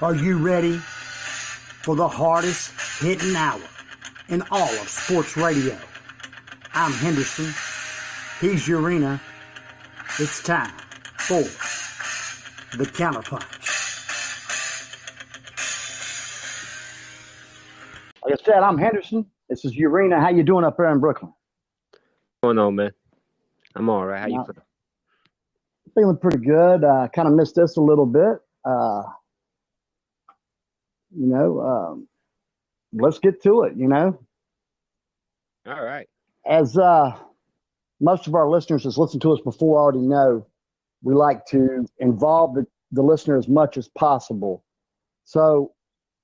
Are you ready for the hardest hitting hour in all of sports radio? I'm Henderson. He's Urena. It's time for the Counterpunch. Like I said, I'm Henderson. This is Urena. How you doing up there in Brooklyn? What's going on, man? I'm all right. How you feeling? Feeling pretty good. Kind of missed this a little bit. Let's get to it, All right. As most of our listeners has listened to us before already know, we like to involve the listener as much as possible. So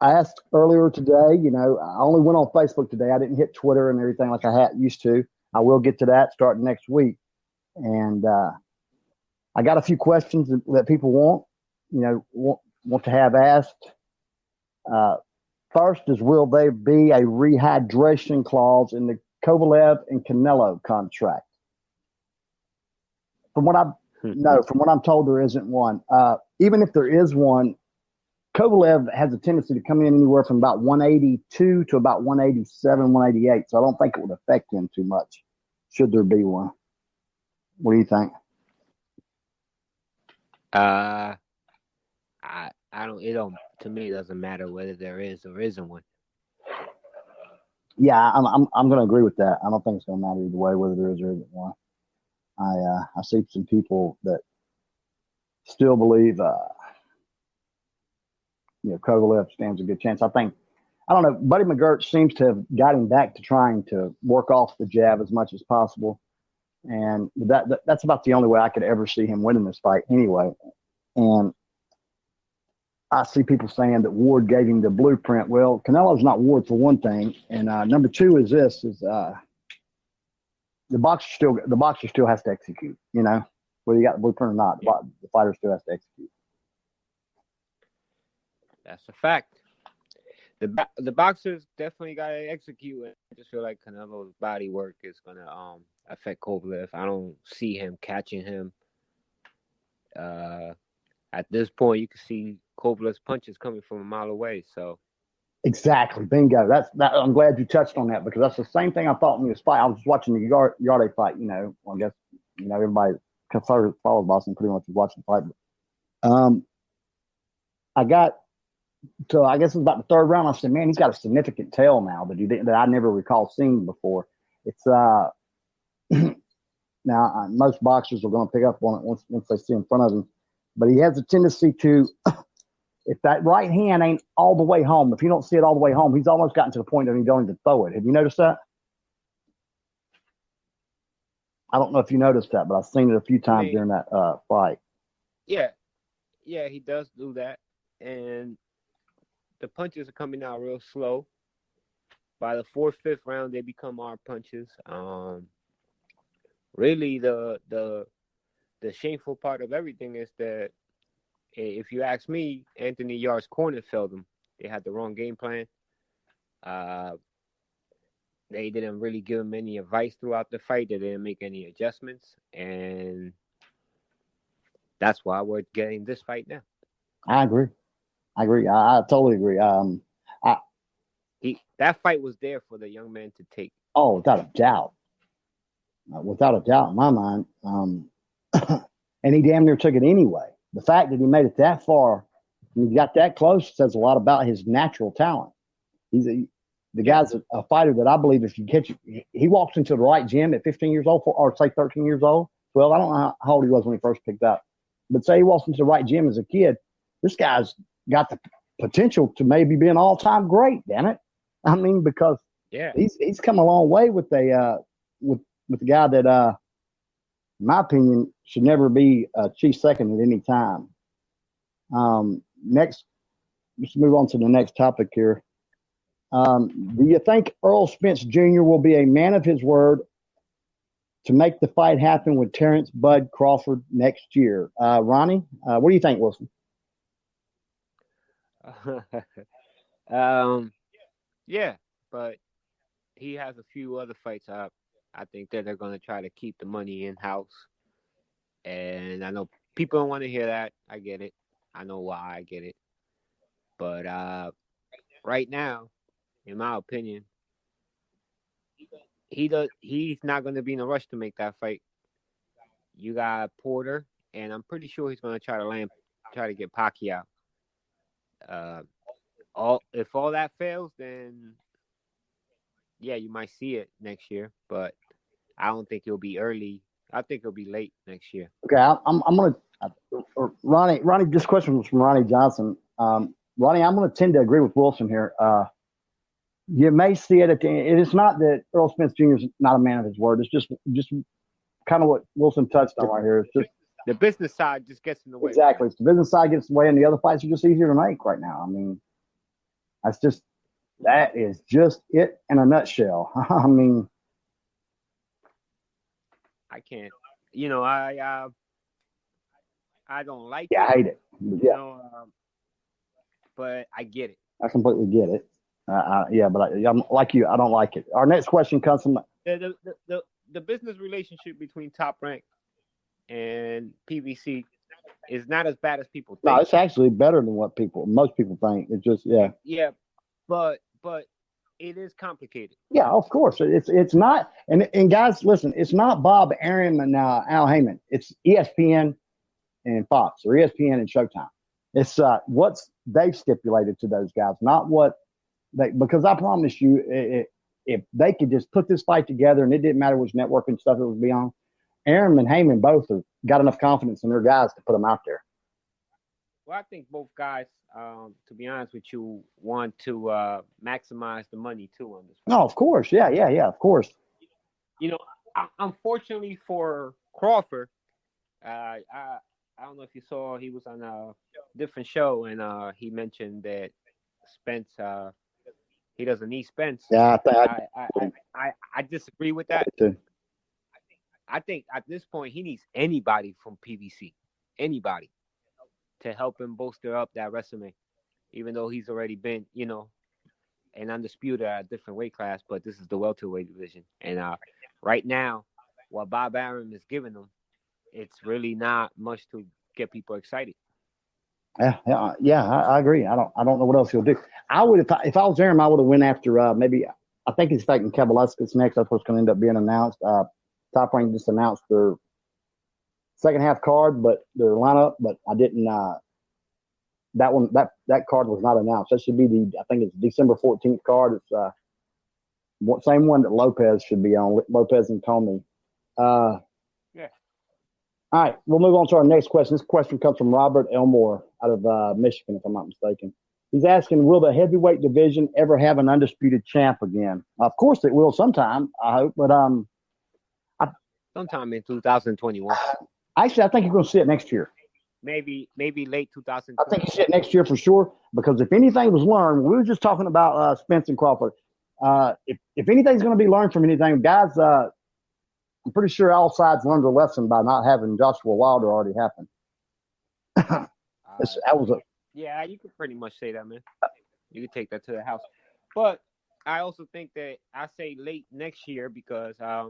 I asked earlier today, I only went on Facebook today. I didn't hit Twitter and everything like I used to. I will get to that starting next week. And I got a few questions that people want to have asked. First is, will there be a rehydration clause in the Kovalev and Canelo contract? From what I'm told, there isn't one. Even if there is one, Kovalev has a tendency to come in anywhere from about 182 to about 187, 188. So I don't think it would affect him too much, should there be one. What do you think? To me, it doesn't matter whether there is or isn't one. Yeah, I'm going to agree with that. I don't think it's going to matter either way whether there is or isn't one. I see some people that still believe, Kovalev stands a good chance. I don't know. Buddy McGirt seems to have got him back to trying to work off the jab as much as possible, and that's about the only way I could ever see him winning this fight anyway. And I see people saying that Ward gave him the blueprint. Well, Canelo's not Ward for one thing, and number two is the boxer still has to execute. Whether you got the blueprint or not, the fighter still has to execute. That's a fact. The boxers definitely got to execute. I just feel like Canelo's body work is gonna affect Kovalev. I don't see him catching him. At this point, you can see Kovalev's punches coming from a mile away. So exactly, bingo. I'm glad you touched on that, because that's the same thing I thought in this fight. I was watching the Yarde fight. I guess everybody follows boxing pretty much was watching the fight. But, I got to, I guess it was about the third round. I said, man, he's got a significant tail now that I never recall seeing before. It's now most boxers are going to pick up on it once they see in front of them. But he has a tendency to, if that right hand ain't all the way home, if you don't see it all the way home, he's almost gotten to the point that he don't even throw it. Have you noticed that? I don't know if you noticed that, but I've seen it a few times during that fight. Yeah, he does do that. And the punches are coming out real slow. By the fourth, fifth round, they become our punches. Really, the shameful part of everything is that, if you ask me, Anthony Yarde's corner failed him. They had the wrong game plan. They didn't really give him any advice throughout the fight. They didn't make any adjustments. And that's why we're getting this fight now. I agree. I totally agree. That fight was there for the young man to take. Oh, without a doubt. Without a doubt in my mind. And he damn near took it anyway. The fact that he made it that far and he got that close says a lot about his natural talent. The guy's a fighter that I believe, if you catch it, he walks into the right gym at 15 years old, or say 13 years old. Well, I don't know how old he was when he first picked up. But say he walks into the right gym as a kid, this guy's got the potential to maybe be an all-time great, damn it. I mean, because he's come a long way with with the guy that, in my opinion, should never be a chief second at any time. Next, let's move on to the next topic here. Do you think Earl Spence Jr. will be a man of his word to make the fight happen with Terrence Bud Crawford next year? Ronnie, what do you think, Wilson? Yeah, but he has a few other fights up. I think that they're going to try to keep the money in-house. And I know people don't want to hear that. I get it. I know why I get it. But right now, in my opinion, he's not going to be in a rush to make that fight. You got Porter, and I'm pretty sure he's going to try to get Pacquiao. If all that fails, then yeah, you might see it next year, but I don't think it'll be early. I think it'll be late next year. Okay, I'm gonna Ronnie. This question was from Ronnie Johnson. Ronnie, I'm gonna tend to agree with Wilson here. You may see it at the end. It is not that Earl Spence Jr. is not a man of his word. It's just kind of what Wilson touched on right here. It's just the business side just gets in the way. Exactly. It's the business side gets in the way, and the other fights are just easier to make right now. I mean, that is just it in a nutshell. I mean, I can't. I don't like it. I hate it. But I get it. I completely get it. But I'm like you. I don't like it. Our next question comes from the business relationship between Top Rank and PBC is not as bad as people think. No, it's actually better than what most people think. It's just Yeah, but it is complicated. Yeah, of course. It's not. And guys, listen. It's not Bob Arum and Al Heyman. It's ESPN and Fox, or ESPN and Showtime. It's what's they've stipulated to those guys, not what because I promise you, if they could just put this fight together and it didn't matter which network and stuff it would be on, Arum and Heyman both have got enough confidence in their guys to put them out there. Well, I think both guys, to be honest with you, want to maximize the money too on this fight. No, of course. Yeah, of course. Unfortunately for Crawford, I don't know if you saw, he was on a different show, and he mentioned that Spence, he doesn't need Spence. Yeah, I disagree with that. I think at this point he needs anybody from PBC, anybody, to help him bolster up that resume, even though he's already been, an undisputed at a different weight class, but this is the welterweight division. And right now, what Bob Arum is giving them, it's really not much to get people excited. Yeah, I agree. I don't know what else he'll do. I would, if I was Arum, I would have went after maybe. I think he's fighting Kabalovskis next. That's what's going to end up being announced. Top Rank just announced their second half card, but their lineup. But I didn't. That one, that card was not announced. That should be I think it's December 14th card. It's same one that Lopez should be on. Lopez and Comey. Yeah. All right, we'll move on to our next question. This question comes from Robert Elmore out of Michigan, if I'm not mistaken. He's asking, will the heavyweight division ever have an undisputed champ again? Of course it will sometime, I hope. But sometime in 2021. Actually, I think you're going to see it next year. Maybe late 2020. I think you see it next year for sure, because if anything was learned, we were just talking about Spence and Crawford. If anything's going to be learned from anything, guys, I'm pretty sure all sides learned a lesson by not having Joshua Wilder already happen. Yeah, you could pretty much say that, man. You could take that to the house. But I also think that I say late next year because I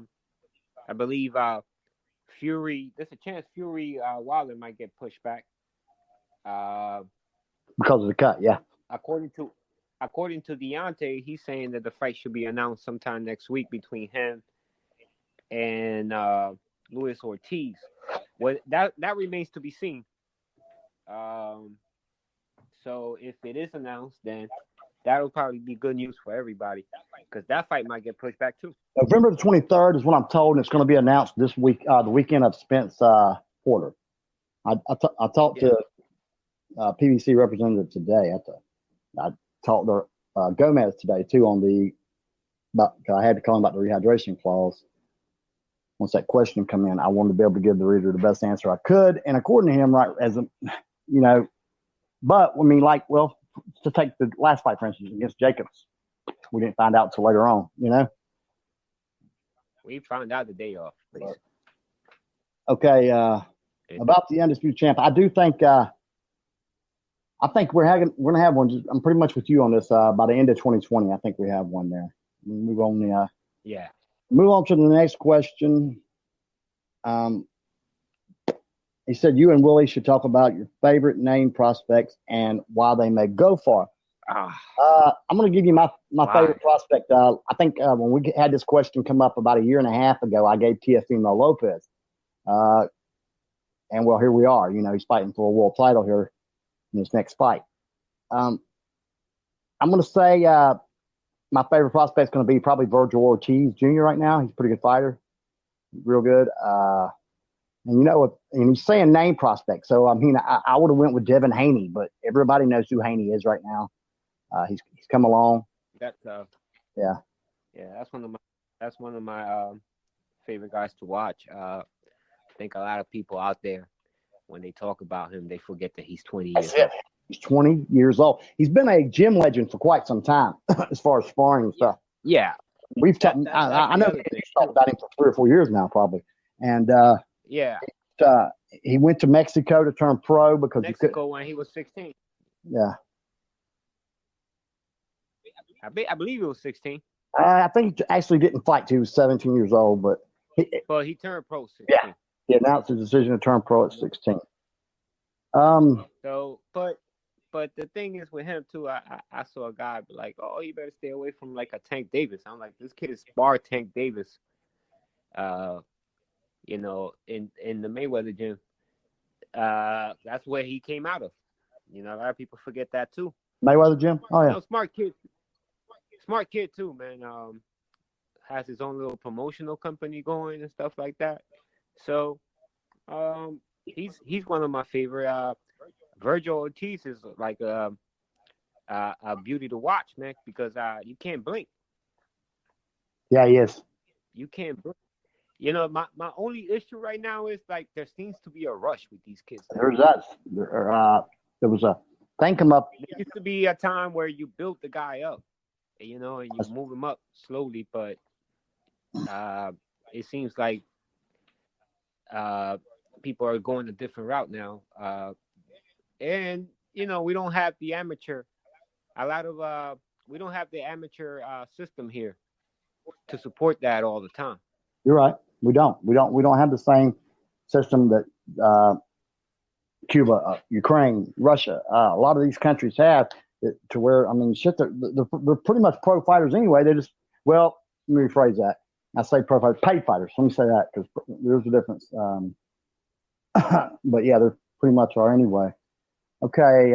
believe Fury, there's a chance Fury Wilder might get pushed back. Because of the cut, yeah. According to Deontay, he's saying that the fight should be announced sometime next week between him and Luis Ortiz. Well, that remains to be seen. So if it is announced, then that'll probably be good news for everybody, because that fight might get pushed back too. November the 23rd is what I'm told, and it's going to be announced this week, the weekend of Spence Porter. I talked to PBC representative today. I talked to Gomez today too I had to call him about the rehydration clause. Once that question come in, I wanted to be able to give the reader the best answer I could. And according to him, right, but I mean, to take the last fight, for instance, against Jacobs, we didn't find out until later on, We found out the day off. Okay, about the undisputed champ, I do think I think we're going to have one. I'm pretty much with you on this. By the end of 2020, I think we have one there. We move on. Move on to the next question. He said you and Willie should talk about your favorite name prospects and why they may go far. I'm going to give you my favorite prospect. I think when we had this question come up about a year and a half ago, I gave Teofimo Lopez. And, well, here we are. You know, he's fighting for a world title here in his next fight. I'm going to say my favorite prospect is going to be probably Virgil Ortiz Jr. right now. He's a pretty good fighter. Real good. And, you know, and he's saying name prospect. So, I mean, I would have went with Devin Haney, but everybody knows who Haney is right now. He's come along. That's yeah. That's one of my favorite guys to watch. I think a lot of people out there, when they talk about him, they forget that he's 20 years old. He's 20 years old. He's been a gym legend for quite some time, as far as sparring and stuff. Yeah, we've talked. I know we've talked about him for 3 or 4 years now, probably. And he went to Mexico to turn pro because Mexico when he was 16. Yeah. I believe he was 16. I think he actually didn't fight till he was 17 years old, but he turned pro 16. Yeah, he announced his decision to turn pro at 16. So, but the thing is with him too, I saw a guy be like, oh, you better stay away from like a Tank Davis. I'm like, this kid is sparred Tank Davis. You know, in the Mayweather gym. That's where he came out of. You know, a lot of people forget that too. Mayweather gym? Oh yeah. You know, smart kid too, man. Has his own little promotional company going and stuff like that. So, he's one of my favorite. Virgil Ortiz is like a beauty to watch, man, because you can't blink. Yeah, he is. You can't blink. You know, my only issue right now is like there seems to be a rush with these kids. There's that. There was a thing come up. There used to be a time where you built the guy up, you know, and you move him up slowly, but it seems like people are going a different route now. And, you know, we don't have the amateur. We don't have the amateur system here to support that all the time. You're right. We don't have the same system that Cuba, Ukraine, Russia, a lot of these countries have to where, I mean, shit, they're pretty much pro fighters anyway. They just, well, let me rephrase that. I say pro fighters, paid fighters. Let me say that because there's a difference. But yeah, they pretty much are anyway. Okay.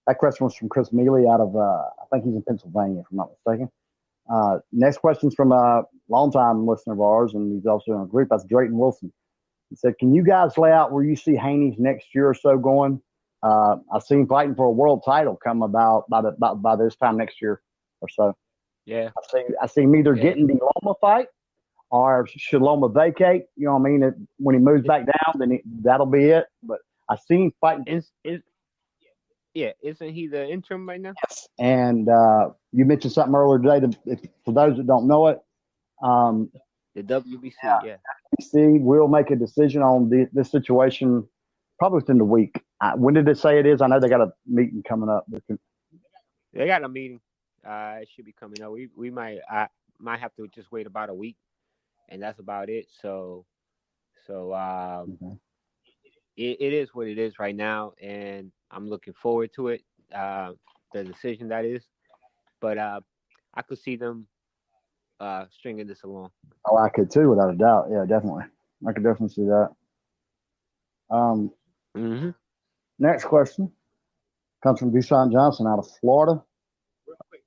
That question was from Chris Mealy out of, I think he's in Pennsylvania, if I'm not mistaken. Next question's from a longtime listener of ours, and he's also in a group. That's Drayton Wilson. He said, can you guys lay out where you see Haney's next year or so going? I see him fighting for a world title come about by this time next year or so. Yeah. I see him either getting the Loma fight or should Loma vacate. You know what I mean? When he moves back down, then that'll be it. But I see him fighting. Isn't he the interim right now? Yes. And you mentioned something earlier today. For those that don't know it, the WBC, yeah. WBC will make a decision on this situation probably within the week. When did it say it is? I know they got a meeting coming up. They got a meeting. It should be coming up. We might have to just wait about a week, and that's about it. So it is what it is right now, and I'm looking forward to it. The decision that is, but I could see them stringing this along. Oh, I could too, without a doubt. Yeah, definitely. I could definitely see that. Next question comes from Deshaun Johnson out of Florida.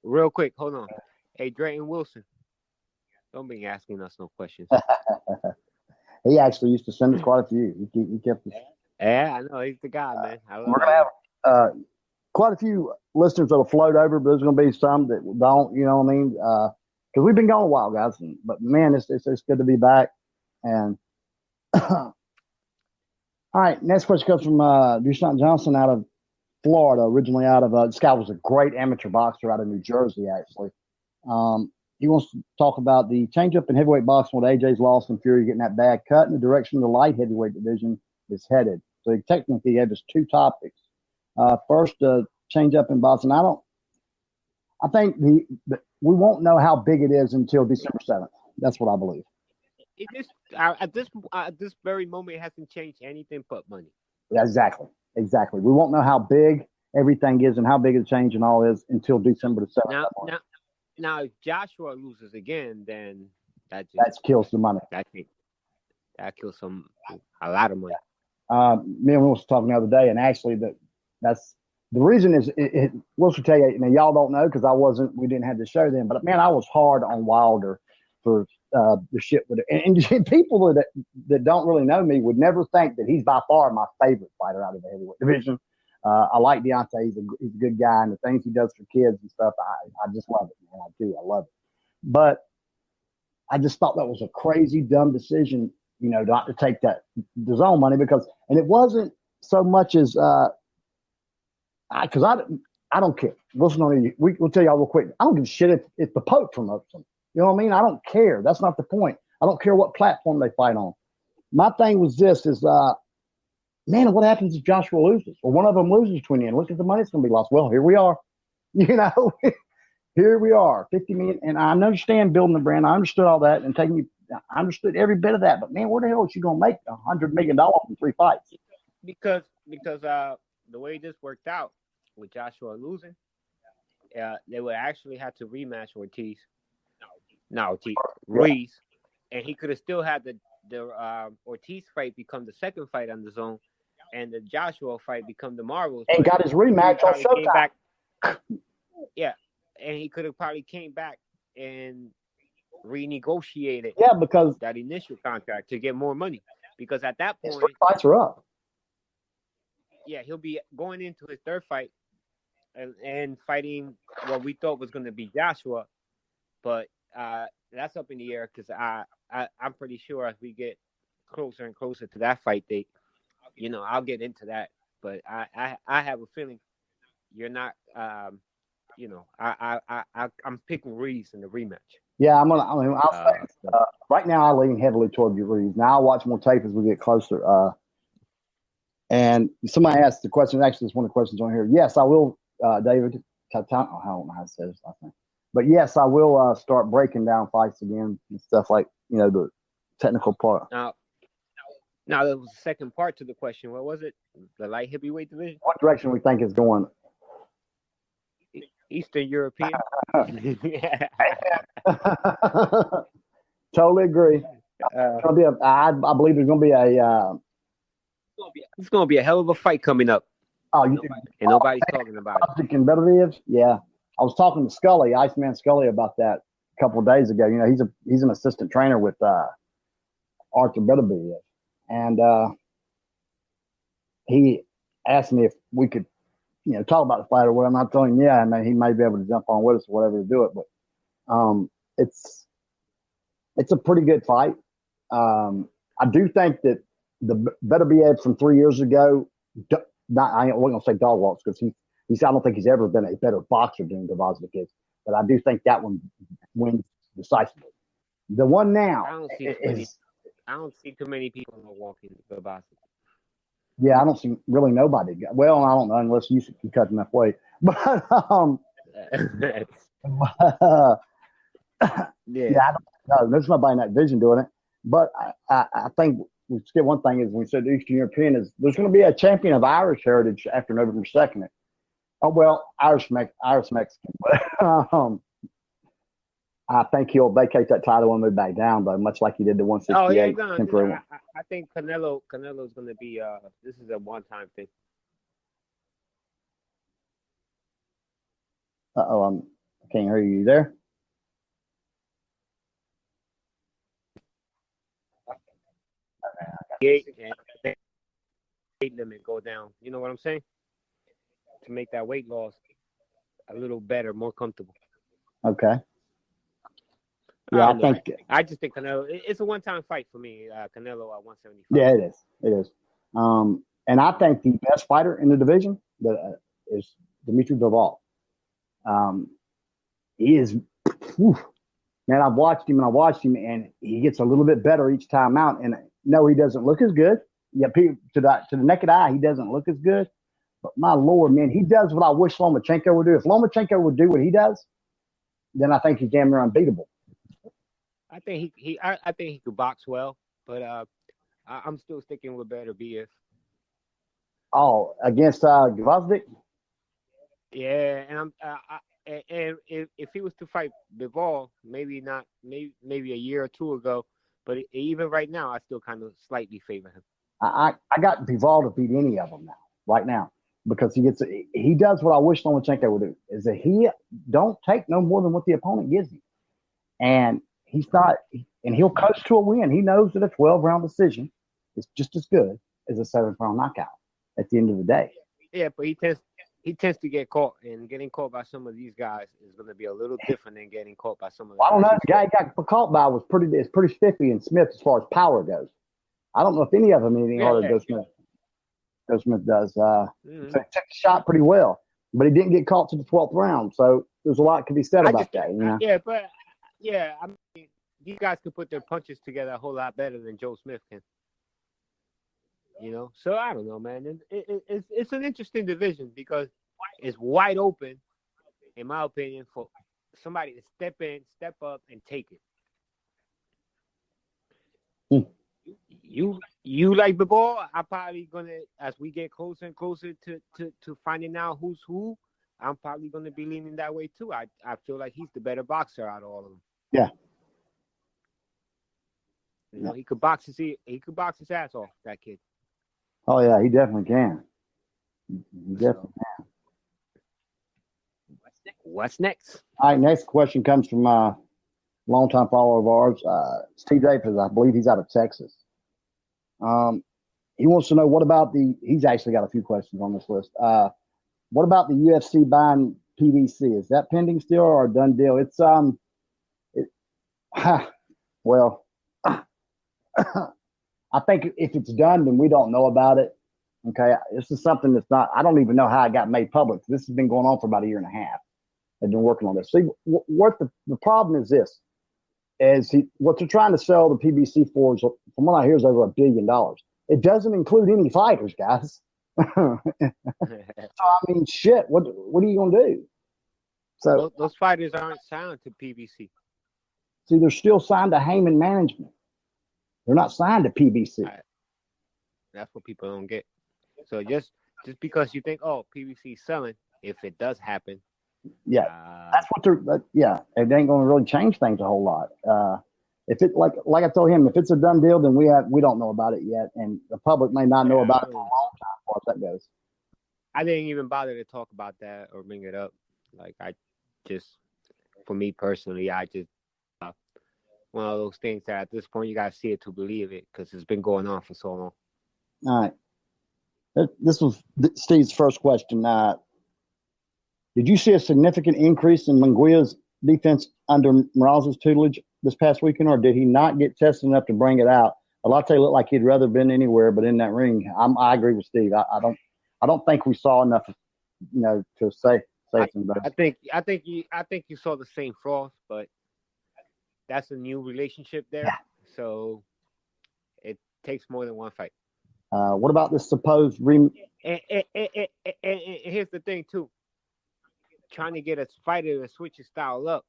Real quick, hold on. Hey, Drayton Wilson, don't be asking us no questions. He actually used to send us quite a few. He kept us. Yeah, I know. He's the guy, man. We're going to have quite a few listeners that'll float over, but there's going to be some that don't, you know what I mean? Because we've been gone a while, guys. But, man, it's good to be back. And all right, next question comes from Deshaun Johnson out of Florida, originally out of this guy was a great amateur boxer out of New Jersey, actually. He wants to talk about the change-up in heavyweight boxing with AJ's loss and Fury getting that bad cut and the direction the light heavyweight division is headed. So he technically gave us two topics. First, change-up in boxing. I think we won't know how big it is until December 7th. That's what I believe. at this very moment, it hasn't changed anything but money. Yeah, exactly. We won't know how big everything is and how big the change and all is until December the 7th. Now, if Joshua loses again, then that kills the money. That kills a lot of money. Me and Will was talking the other day, and actually, that's the reason is Will should tell you. Now, y'all don't know because we didn't have the show then. But man, I was hard on Wilder for the shit with it, and people that don't really know me would never think that he's by far my favorite fighter out of the heavyweight division. I like Deontay. He's a good guy, and the things he does for kids and stuff, I just love it, man. I do. I love it. But I just thought that was a crazy, dumb decision, not to take the zone money and it wasn't so much as because I don't care. Listen on you. We'll tell y'all real quick. I don't give a shit if the Pope promotes them. You know what I mean? I don't care. That's not the point. I don't care what platform they fight on. My thing was this: man, what happens if Joshua loses or one of them loses between the end? Look at the money that's going to be lost. Well, here we are. Here we are, 50 million. And I understand building the brand. I understood all that and I understood every bit of that. But man, where the hell is she going to make $100 million in 3 fights? Because the way this worked out with Joshua losing, they would actually have to rematch Ruiz, and he could have still had the Ortiz fight become the second fight on the zone, and the Joshua fight become the Marvels. And got his rematch on Showtime. Yeah, and he could have probably came back and renegotiated because that initial contract to get more money. Because at that point, his 3 fights are up. Yeah, he'll be going into his 3rd fight and fighting what we thought was going to be Joshua, but that's up in the air because I'm pretty sure as we get closer and closer to that fight date, I'll get into that. But I have a feeling you're not. I'm picking Ruiz in the rematch. Yeah, I'll say right now I lean heavily toward Ruiz. Now I'll watch more tape as we get closer. And somebody asked the question. Actually, it's one of the questions on here. Yes, I will, David. I don't know how to say this last name. But yes, I will start breaking down fights again and stuff like, the technical part. Now there was a second part to the question. What was it? The light heavyweight division? What direction we think is going? Eastern European. Totally agree. I believe there's going to be it's going to be a hell of a fight coming up. And nobody's talking about it. Competitive? Yeah. I was talking to Scully, Iceman Scully, about that a couple of days ago. He's an assistant trainer with Arthur Beterbiev. And he asked me if we could, talk about the fight or whatever. I'm not telling him, yeah, and he may be able to jump on with us or whatever to do it. But it's a pretty good fight. I do think that the Beterbiev from 3 years ago, I wasn't going to say dog walks because I don't think he's ever been a better boxer than Gvozdyk is. But I do think that one wins decisively. The one now I don't see too many people walking Gvozdyk. Yeah, I don't see really nobody. Well, I don't know unless you can cut enough weight. But yeah, I don't know. There's nobody in that division doing it. But I think we skip one thing is when we said Eastern European is there's going to be a champion of Irish heritage after November 2nd. Oh well, Irish Mexican. But I think he'll vacate that title and move back down, though, much like he did the 168 temporary. I think Canelo's going to be. This is a one-time thing. I can't hear you there. And weight limit go down. You know what I'm saying? To make that weight loss a little better, more comfortable. Okay. Yeah, I just think Canelo. It's a one-time fight for me. Canelo at 175. Yeah, it is. And I think the best fighter in the division is Dimitri Bivol. He is. Man, I've watched him, and he gets a little bit better each time out. And no, he doesn't look as good. Yeah, to the naked eye, he doesn't look as good. But my Lord, man, he does what I wish Lomachenko would do. If Lomachenko would do what he does, then I think he's damn near unbeatable. I think I think he could box well, but I'm still sticking with better BF. Oh, against Gvozdyk? Yeah, and and if he was to fight Bivol, maybe not, maybe a year or two ago, but even right now, I still kind of slightly favor him. I got Bivol to beat any of them now, right now, because he does what I wish Lomachenko would do, is that he don't take no more than what the opponent gives him. And he's not, and he'll coast to a win. He knows that a 12-round decision is just as good as a 7th-round knockout at the end of the day. Yeah, but he tends to get caught, and getting caught by some of these guys is going to be a little different than getting caught by some of the I don't know. The guy he got caught by was pretty spiffy and Smith as far as power goes. I don't know if any of them anything harder than Joe Smith does. So he took the shot pretty well, but he didn't get caught to the 12th round. So there's a lot could be said about that. You know? Yeah, I mean, these guys could put their punches together a whole lot better than Joe Smith can. You know, so I don't know, man. It's an interesting division because it's wide open, in my opinion, for somebody to step in, step up, and take it. You like the ball? I'm probably gonna, as we get closer and closer to finding out who's who, I'm probably gonna be leaning that way too. I feel like he's the better boxer out of all of them. Yeah. You know, he could box his ass off, that kid. Oh yeah, he definitely can. He definitely can. What's next? All right, next question comes from a longtime follower of ours, Steve Davis. I believe he's out of Texas. He wants to know he's actually got a few questions on this list. What about the UFC buying PBC? Is that pending still or a done deal? It's well, I think if it's done, then we don't know about it. Okay, this is something that's not. I don't even know how it got made public. This has been going on for about a year and a half. They've been working on this. See, what the problem is this: what they're trying to sell the PBC for is, from what I hear, is over $1 billion. It doesn't include any fighters, guys. So I mean, shit. What are you gonna do? So those fighters aren't signed to PBC. See, they're still signed to Heyman Management. They're not signed to PBC. Right. That's what people don't get. So just because you think, oh, PBC is selling, if it does happen, that's what they're. It ain't going to really change things a whole lot. If it like I told him, if it's a done deal, then we don't know about it yet, and the public may not know about it for a long time. As far as that goes, I didn't even bother to talk about that or bring it up. Like for me personally, I just. One of those things that at this point you gotta see it to believe it because it's been going on for so long. All right. This was Steve's first question. Did you see a significant increase in Munguia's defense under Morales' tutelage this past weekend, or did he not get tested enough to bring it out? Alate looked like he'd rather been anywhere but in that ring. I agree with Steve. I don't think we saw enough, to say something about it. I think you saw the same flaws, but that's a new relationship there. Yeah. So it takes more than one fight. What about this supposed and here's the thing too. Trying to get a fighter to switch his style up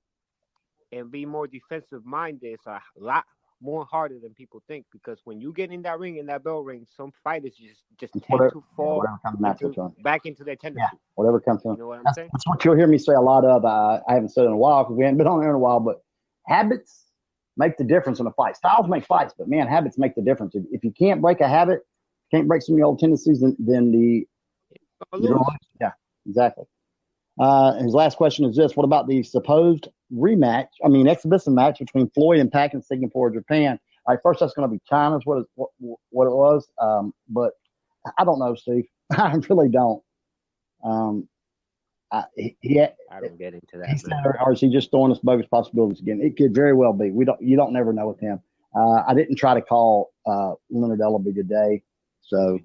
and be more defensive minded is a lot more harder than people think, because when you get in that ring, in that bell ring, some fighters just tend to fall back into their tendency. Yeah, whatever comes from. You know what I'm saying? That's what you'll hear me say a lot of. I haven't said it in a while because we haven't been on there in a while, but habits make the difference in a fight. Styles make fights, but man, habits make the difference. If you can't break a habit, can't break some of your old tendencies, then yeah, exactly. His last question is this: what about the supposed exhibition match between Floyd and Pac in Singapore, Japan? All right, first that's going to be China, is what it was. But I don't know, Steve. I really don't. I don't get into that. Or is he just throwing us bogus possibilities again? It could very well be. You don't never know with him. I didn't try to call Leonard Ellaby today, so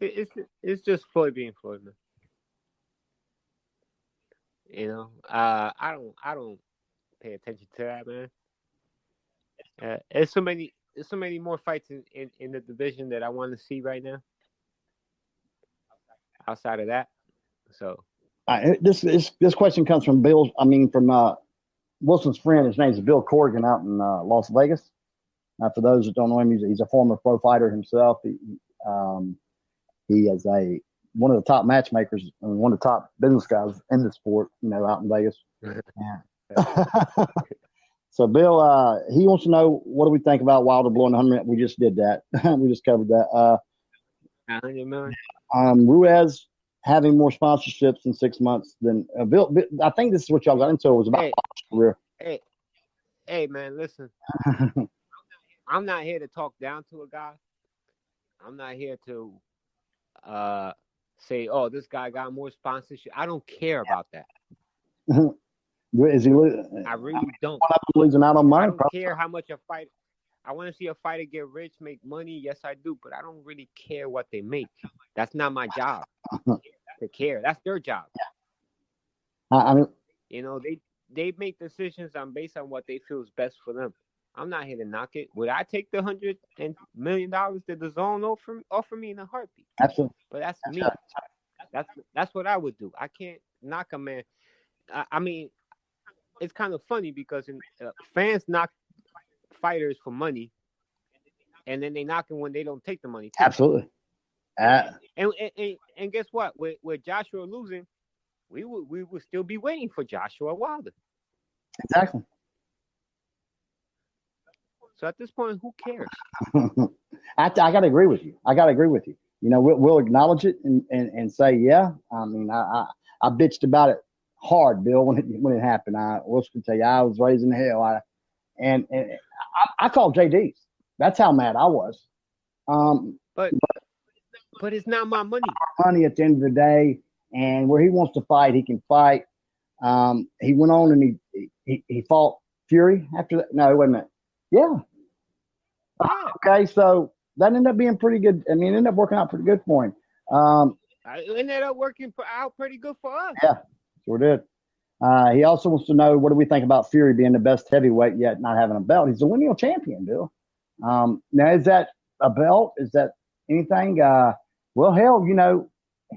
it's just Floyd being Floyd, man. You know, I don't pay attention to that, man. There's so many more fights in the division that I want to see right now. Outside of that, so. This question comes from Bill. From Wilson's friend, his name's Bill Corrigan out in Las Vegas. For those that don't know him, he's a former pro fighter himself. He is one of the top matchmakers and one of the top business guys in the sport, out in Vegas. Yeah. So, Bill, he wants to know, what do we think about Wilder blowing 100 million? We just did that. We just covered that. 100 million. Ruiz having more sponsorships in 6 months than Bill. I think this is what y'all got into. It was about career. Hey, man, listen. I'm not here to talk down to a guy. I'm not here to say, oh, this guy got more sponsorship. I don't care about that. Is he? I really don't. Losing out on money. I don't care how much a fight. I want to see a fighter get rich, make money. Yes, I do, but I don't really care what they make. That's not my job to care. That's their job. I mean, they make decisions based on what they feel is best for them. I'm not here to knock it. Would I take the $100 million that the zone offer me in a heartbeat? Absolutely. But that's me. That's what I would do. I can't knock a man. I mean, it's kind of funny because fans knock fighters for money, and then they knock them when they don't take the money too. Absolutely. And guess what? With Joshua losing, we would still be waiting for Joshua Wilder. Exactly. So at this point, who cares? I got to agree with you. We'll acknowledge it and say, yeah. I mean, I bitched about it hard, Bill, when it happened. I was going to tell you, I was raising hell. I called JD's. That's how mad I was. But it's not my money. Money at the end of the day, and where he wants to fight, he can fight. He went on and he fought Fury after that. No, wait a minute. Yeah. Okay, so that ended up being pretty good. I mean, it ended up working out pretty good for him. It ended up working out pretty good for us. Yeah, sure did. He also wants to know, what do we think about Fury being the best heavyweight yet not having a belt? He's a lineal champion, Bill. Now, is that a belt? Is that anything? Well, hell,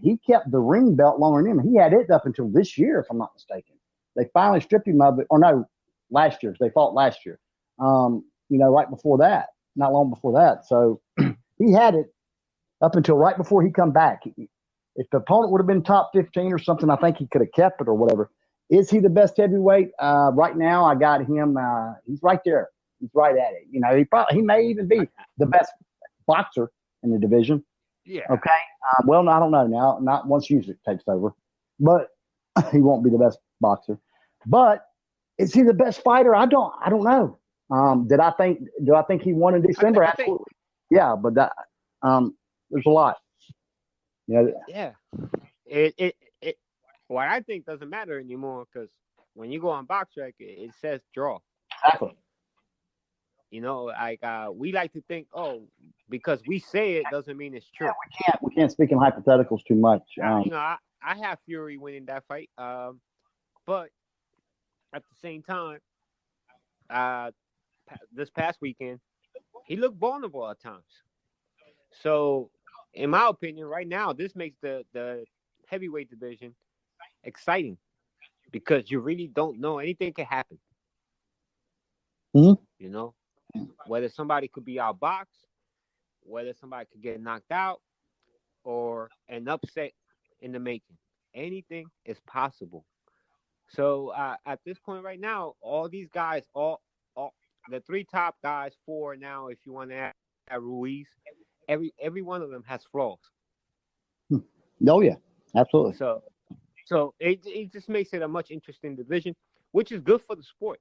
he kept the ring belt longer than him. He had it up until this year, if I'm not mistaken. They finally stripped him of it. Or no, last year. They fought last year. Right before that. Not long before that. So he had it up until right before he come back. If the opponent would have been top 15 or something, I think he could have kept it or whatever. Is he the best heavyweight? Right now, I got him. He's right there. He's right at it. He may even be the best boxer in the division. Yeah. Okay. Well, I don't know now. Not once Usyk takes over, but he won't be the best boxer. But is he the best fighter? I don't know. Do I think he won in December? Absolutely. Yeah, but that there's a lot. Yeah. It what I think doesn't matter anymore, because when you go on BoxRec, it says draw. Exactly. We like to think, because we say it doesn't mean it's true. Yeah, we can't speak in hypotheticals too much. I have Fury winning that fight, but at the same time, this past weekend, he looked vulnerable at times. So, in my opinion, right now, this makes the heavyweight division exciting, because you really don't know. Anything can happen. Mm-hmm. Whether somebody could be outboxed, whether somebody could get knocked out, or an upset in the making. Anything is possible. So at this point right now, all these guys, all the three top guys, four now, if you want to add Ruiz, every one of them has flaws. Oh yeah, absolutely. So it just makes it a much interesting division, which is good for the sport.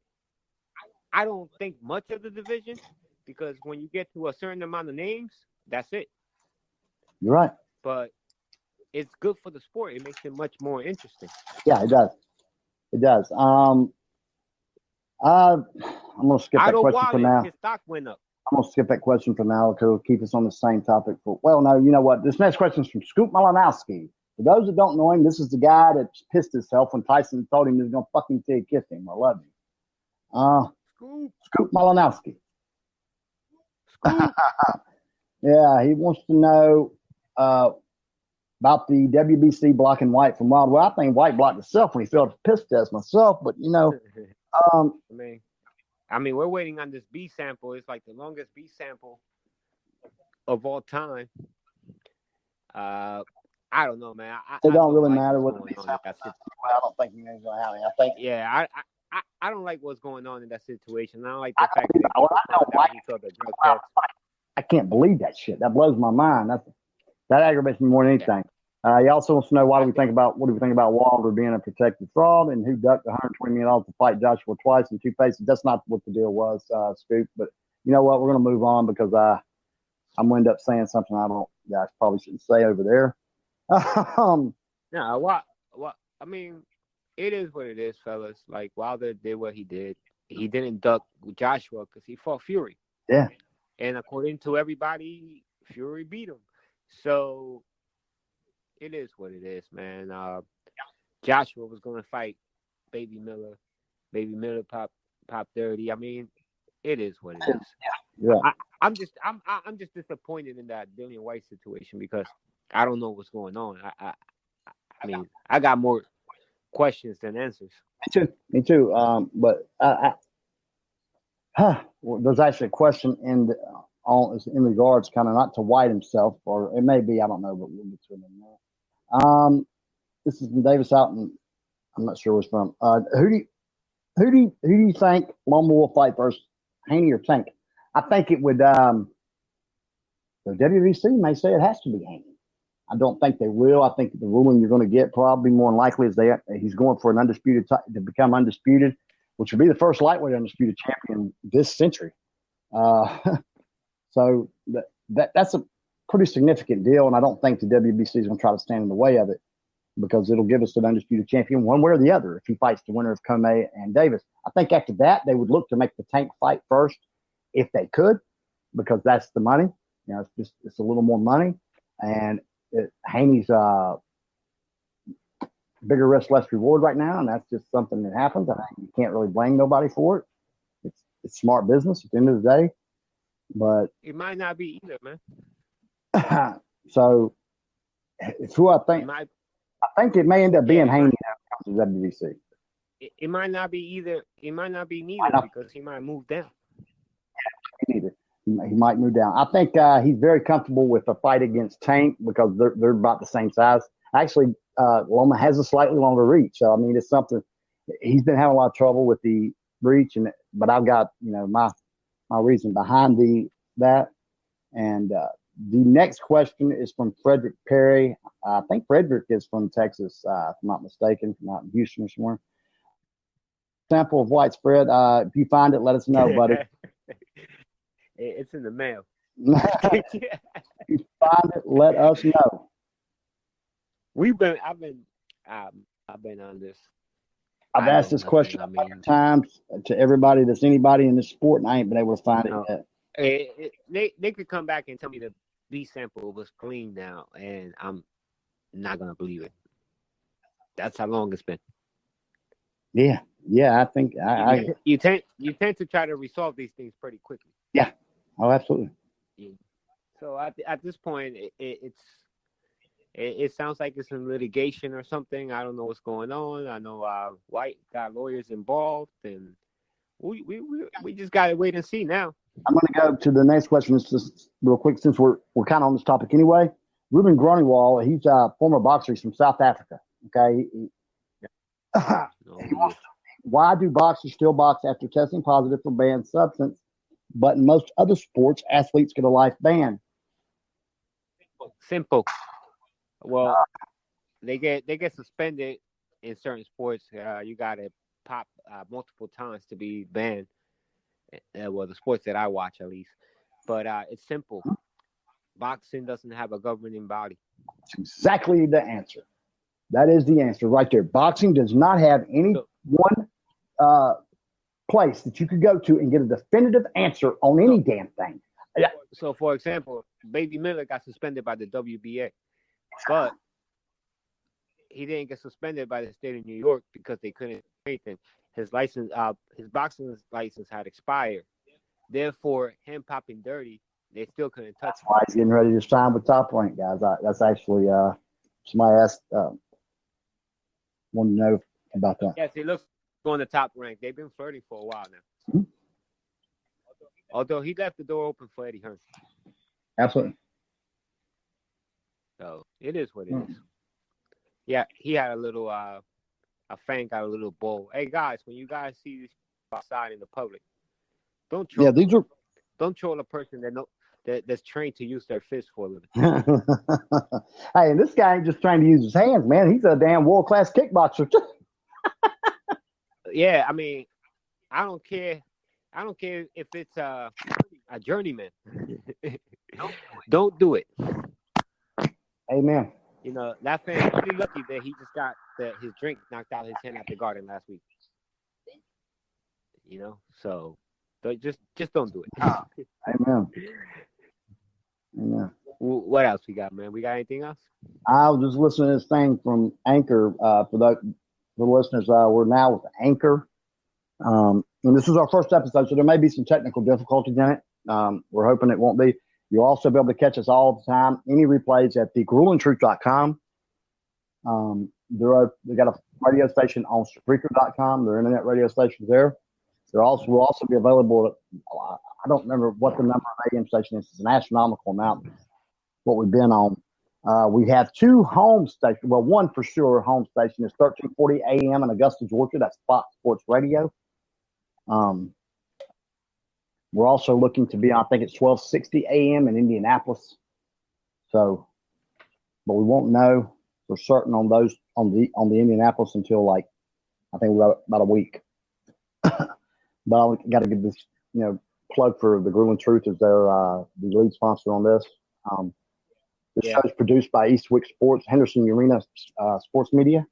I don't think much of the division, because when you get to a certain amount of names, that's it. You're right. But it's good for the sport. It makes it much more interesting. Yeah, it does. It does. I'm gonna skip that question for now. His stock went up. I'm gonna skip that question for now, because it'll keep us on the same topic. No, you know what? This next question is from Scoop Malinowski. For those that don't know him, this is the guy that pissed himself when Tyson told him he was gonna fucking say kiss him or love him. Scoop Malinowski. Scoop. Yeah, he wants to know about the WBC blocking White from Wild. Well, I think White blocked himself when he failed to piss test myself, but I mean, we're waiting on this B sample. It's like the longest B sample of all time. I don't know, man. It don't really like matter what's what the going on. I don't think anything's going to happen. I think. Yeah, I don't like what's going on in that situation. I don't like the fact that I can't believe that shit. That blows my mind. That aggravates me more than anything. He also wants to know what do we think about Wilder being a protected fraud and who ducked $120 million to fight Joshua twice in 2 phases. That's not what the deal was, Scoop. But you know what? We're going to move on because I'm going to end up saying something I probably shouldn't say over there. No, what? I mean, it is what it is, fellas. Like Wilder did what he did. He didn't duck Joshua because he fought Fury. Yeah. And according to everybody, Fury beat him. So it is what it is, man. Joshua was going to fight Baby Miller. Baby Miller pop 30. I mean, it is what it is. Yeah. I'm just disappointed in that Dillian White situation because I don't know what's going on. I mean, I got more questions than answers. Me too. But there's actually a question in regards kind of not to White himself, or it may be, I don't know, but we'll get to it in a minute. This is from Davis Houghton. I'm not sure where it's from. Who do you think Loma will fight first, Haney or Tank? I think it would. The WBC may say it has to be Haney. I don't think they will. I think the ruling you're going to get probably more than likely is he's going for an undisputed to become undisputed, which would be the first lightweight undisputed champion this century. So that's a pretty significant deal, and I don't think the WBC is going to try to stand in the way of it because it'll give us an undisputed champion one way or the other if he fights the winner of Comey and Davis. I think after that they would look to make the Tank fight first if they could, because that's the money. You know, it's a little more money, and Haney's bigger risk, less reward right now, and that's just something that happens. I think you can't really blame nobody for it. It's smart business at the end of the day, but it might not be either, man. So, it's who I think. I think it may end up being Haney after the WBC. It might not be either. It might not be neither because he might move down. Neither. He might move down. I think he's very comfortable with a fight against Tank because they're about the same size. Actually, Loma has a slightly longer reach. So, I mean, it's something he's been having a lot of trouble with the reach, but I've got my reason behind that. And the next question is from Frederick Perry. I think Frederick is from Texas, if I'm not mistaken, not in Houston or somewhere. Sample of widespread. If you find it, let us know, buddy. It's in the mail. If you find it, let us know. I've been on this. I've asked this question a million times to everybody that's anybody in this sport, and I ain't been able to find it yet. They could come back and tell me the B sample was clean now, and I'm not gonna believe it. That's how long it's been. Yeah, I think you tend to try to resolve these things pretty quickly. Yeah. Oh, absolutely. Yeah. So at this point, it sounds like it's in litigation or something. I don't know what's going on. I know White got lawyers involved, and we just gotta wait and see now. I'm going to go to the next question. It's just real quick since we're kind of on this topic anyway. Ruben Groniwald, he's a former boxer. He's from South Africa. Okay. Why do boxers still box after testing positive for banned substance? But in most other sports, athletes get a life ban. Simple. Well, they get suspended in certain sports. You got to pop multiple times to be banned. Well, the sports that I watch at least. But it's simple. Boxing doesn't have a governing body. That's exactly the answer. That is the answer right there. Boxing does not have any one place that you could go to and get a definitive answer on any damn thing. So, for example, Baby Miller got suspended by the WBA, but he didn't get suspended by the state of New York because they couldn't do anything. His license, his boxing license had expired. Therefore, him popping dirty, they still couldn't touch him. Why he's getting ready to sign with Top Rank, guys. That's actually somebody asked, wanted to know about that. Yes, it looks on the top rank. They've been flirting for a while now. Mm-hmm. Although he left the door open for Eddie Hearn. Absolutely. So it is what it is. Yeah, he had a little a fan got a little bowl. Hey guys, when you guys see this outside in the public, don't troll. Yeah, don't troll a person that's trained to use their fist for a living. Hey, and this guy ain't just trying to use his hands, man. He's a damn world-class kickboxer. Yeah, I mean, I don't care if it's a journeyman. Don't do it. Amen. You know, that fan's pretty lucky that he just got his drink knocked out of his hand at the Garden last week. You know, so just don't do it. Amen. Amen. What else we got, man? We got anything else? I was just listening to this thing from Anchor for the listeners. We're now with Anchor. And this is our first episode, so there may be some technical difficulties in it. We're hoping it won't be. You'll also be able to catch us all the time. Any replays at thegruelingtruth.com. They got a radio station on Spreaker.com. Their internet radio stations there. Will also be available at, I don't remember what the number of AM station is. It's an astronomical amount. What we've been on. We have two home stations. Well, one for sure home station is 1340 AM in Augusta, Georgia. That's Fox Sports Radio. We're also looking to be on, I think it's 1260 AM in Indianapolis. So, but we won't know for certain on those on the Indianapolis until like I think about a week. But I got to give this plug for the Grueling Truth as their the lead sponsor on this. This show is produced by Eastwick Sports, Henderson Urena Sports Media.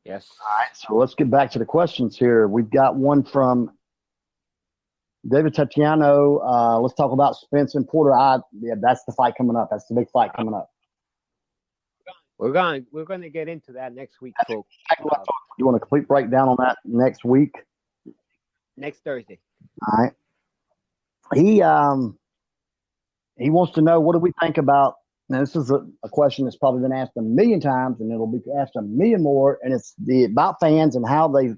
Yes. All right, so let's get back to the questions here. We've got one from David Tatiano. Let's talk about Spence and Porter. That's the fight coming up. That's the big fight coming up. We're going to get into that next week, folks. You want a complete breakdown on that next week? Next Thursday. All right. He wants to know, what do we think about, now this is a question that's probably been asked a million times, and it'll be asked a million more, and it's about fans and how they,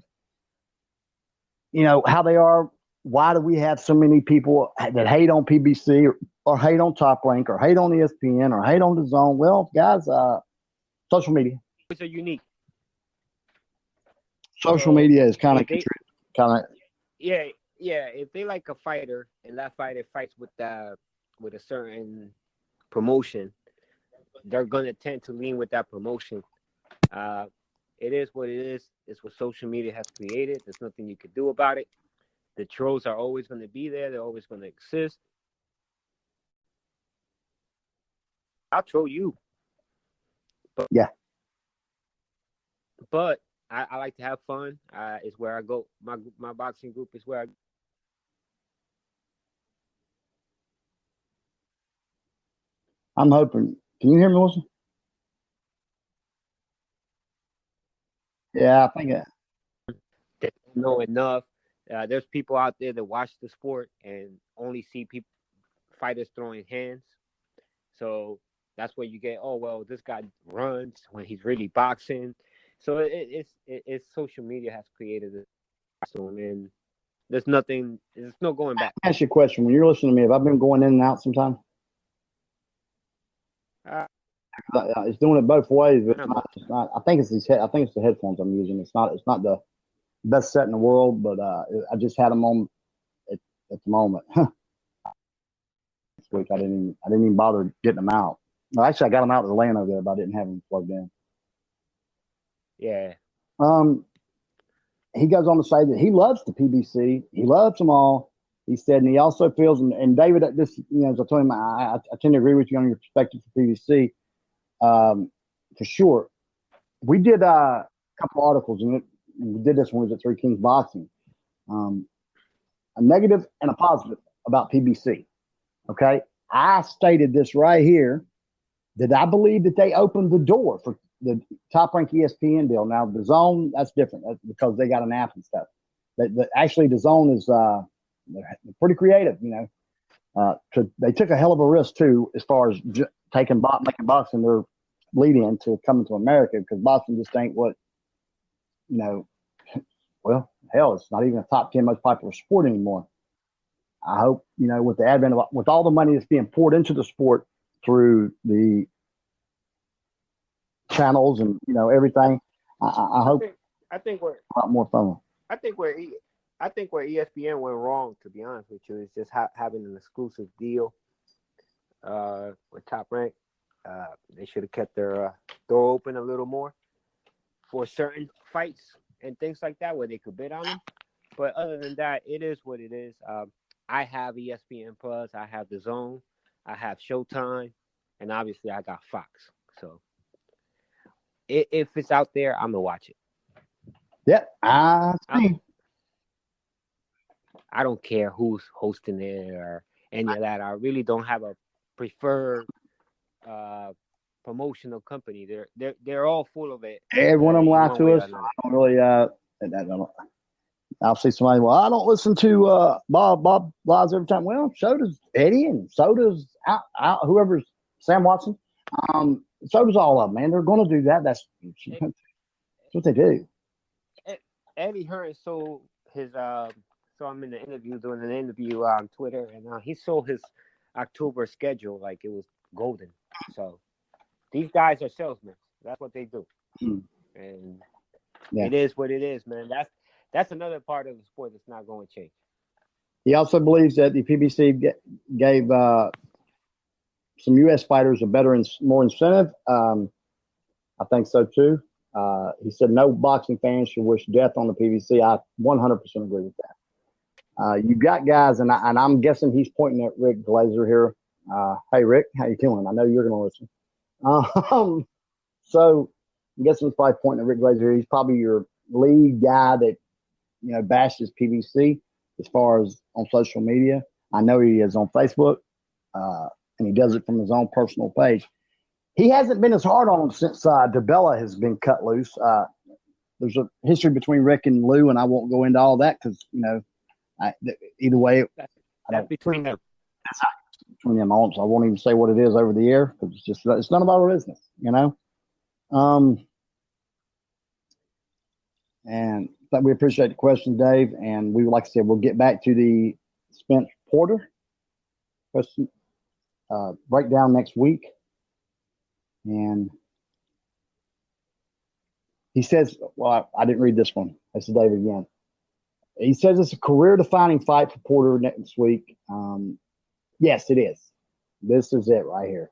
how they are. Why do we have so many people that hate on PBC or hate on Top Rank or hate on ESPN or hate on DAZN? Well, guys, social media. It's a unique. Social media is kind of yeah. If they like a fighter and that fighter fights with a certain promotion, they're gonna tend to lean with that promotion. It is what it is. It's what social media has created. There's nothing you can do about it. The trolls are always going to be there. They're always going to exist. I'll troll you. But, yeah. But I like to have fun. It's where I go. My boxing group is where I go. I'm hoping. Can you hear me, Wilson? Yeah, I think they don't know enough. There's people out there that watch the sport and only see fighters throwing hands. So that's where you get, oh, well, this guy runs when he's really boxing. So it's social media has created it. And there's no going back. Let me ask you a question. When you're listening to me, have I been going in and out sometime? It's doing it both ways, but it's not. I think it's the headphones I'm using. It's not the best set in the world, but I just had them on at the moment. This week I didn't even bother getting them out. Well, actually, I got them out of the land over there, but I didn't have them plugged in. Yeah. He goes on to say that he loves the PBC. He loves them all. He said, and he also feels, and David, this, as I told him, I tend to agree with you on your perspective for PBC, for sure. We did a couple articles, and we did this one was at Three Kings Boxing, a negative and a positive about PBC. Okay, I stated this right here that I believe that they opened the door for the Top Rank ESPN deal. Now the DAZN, that's different. That's because they got an app and stuff. Actually, the DAZN is they're pretty creative. They took a hell of a risk too, as far as making boxing their lead in to coming to America, because boxing just ain't what well, hell, it's not even a top 10 most popular sport anymore. I hope, with the advent of, with all the money that's being poured into the sport through the channels and, everything, I hope I think we're a lot more fun. I think where ESPN went wrong, to be honest with you, is just having an exclusive deal with Top Rank. They should have kept their door open a little more for certain fights and things like that where they could bid on them. But other than that, it is what it is. I have ESPN Plus, I have The Zone, I have Showtime, and obviously I got Fox. So if it's out there, I'm gonna watch it. Yeah, I see. I don't care who's hosting it or any of that. I really don't have a preferred promotional company. They're all full of it. Every one of them lie to us. I don't really. I'll see somebody. Well, I don't listen to Bob Lies every time. Well, so does Eddie, and so does whoever's Sam Watson. So does all of them, man. They're going to do that. That's what they do. Eddie Hearn sold his. So I'm in the interview, doing an interview on Twitter, and he sold his October schedule like it was golden. So these guys are salesmen. That's what they do. And it is what it is, man. That's another part of the sport that's not going to change. He also believes that the PBC gave some U.S. fighters a better and more incentive. I think so too. He said no boxing fan should wish death on the PBC. I 100% agree with that. You got guys, and I'm guessing he's pointing at Rick Glazer here. Hey, Rick, how you doing? I know you're going to listen. So I'm guessing he's probably pointing at Rick Glazer. He's probably your lead guy that, bashes PBC as far as on social media. I know he is on Facebook, and he does it from his own personal page. He hasn't been as hard on him since DeBella has been cut loose. There's a history between Rick and Lou, and I won't go into all that because, either way, that's between them. That's between them. I won't even say what it is over the air because it's none of our business, And we appreciate the question, Dave. And we, like I said, we'll get back to the Spence Porter question breakdown next week. And he says, well, I didn't read this one. This is Dave again. He says it's a career-defining fight for Porter next week. Yes, it is. This is it right here.